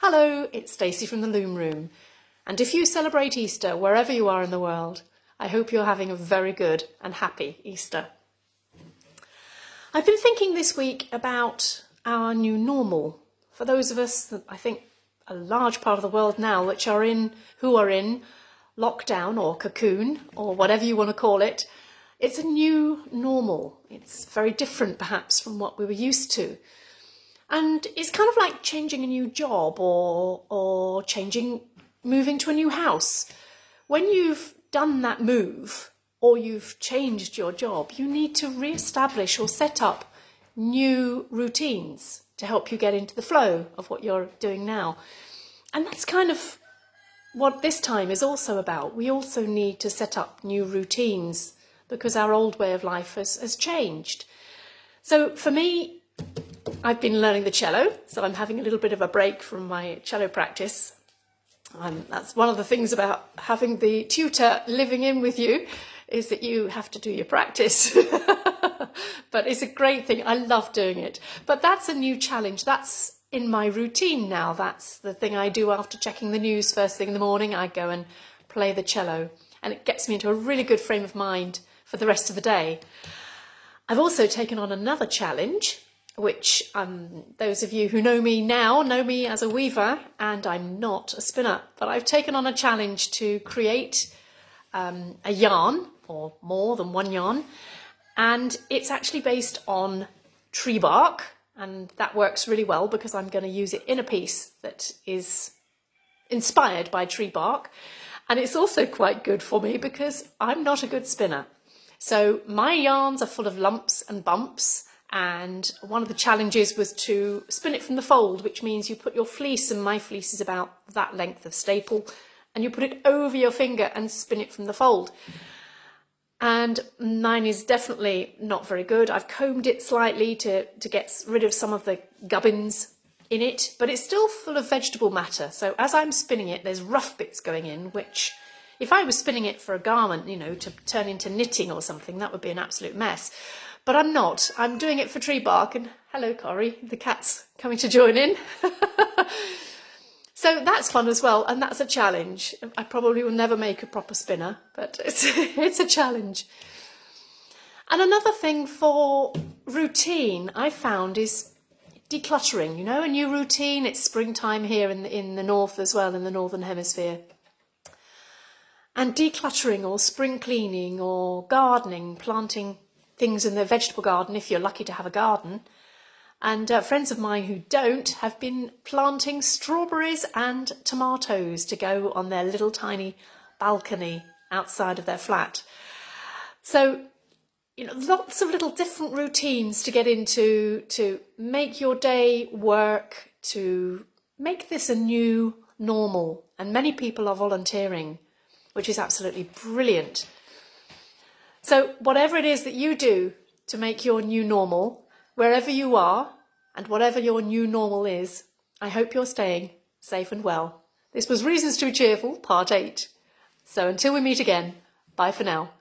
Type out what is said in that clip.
Hello, it's Stacey from the Loom Room, and if you celebrate Easter wherever you are in the world, I hope you're having a very good and happy Easter. I've been thinking this week about our new normal. For those of us, I think a large part of the world now, who are in lockdown or cocoon or whatever you want to call it, it's a new normal. It's very different perhaps from what we were used to. And it's kind of like changing a new job or moving to a new house. When you've done that move or you've changed your job, you need to re-establish or set up new routines to help you get into the flow of what you're doing now. And that's kind of what this time is also about. We also need to set up new routines because our old way of life has changed. So for me, I've been learning the cello, so I'm having a little bit of a break from my cello practice. That's one of the things about having the tutor living in with you, is that you have to do your practice. But it's a great thing. I love doing it. But that's a new challenge. That's in my routine now. That's the thing I do after checking the news first thing in the morning. I go and play the cello, and it gets me into a really good frame of mind for the rest of the day. I've also taken on another challenge, which those of you who know me now know me as a weaver, and I'm not a spinner, but I've taken on a challenge to create a yarn, or more than one yarn, and it's actually based on tree bark, and that works really well because I'm going to use it in a piece that is inspired by tree bark, and it's also quite good for me because I'm not a good spinner. So my yarns are full of lumps and bumps, and one of the challenges was to spin it from the fold, which means you put your fleece, and my fleece is about that length of staple, and you put it over your finger and spin it from the fold. And mine is definitely not very good. I've combed it slightly to get rid of some of the gubbins in it, but it's still full of vegetable matter. So as I'm spinning it, there's rough bits going in, which if I was spinning it for a garment, to turn into knitting or something, that would be an absolute mess. But I'm not. I'm doing it for tree bark, and hello, Corrie, the cat's coming to join in. So that's fun as well, and that's a challenge. I probably will never make a proper spinner, but it's a challenge. And another thing for routine I found is decluttering, a new routine. It's springtime here in the north as well, in the northern hemisphere. And decluttering or spring cleaning or gardening, planting things in the vegetable garden if you're lucky to have a garden. And friends of mine who don't have been planting strawberries and tomatoes to go on their little tiny balcony outside of their flat. So, lots of little different routines to get into to make your day work, to make this a new normal. And many people are volunteering, which is absolutely brilliant. So whatever it is that you do to make your new normal, wherever you are and whatever your new normal is, I hope you're staying safe and well. This was Reasons to be Cheerful, Part 8. So until we meet again, bye for now.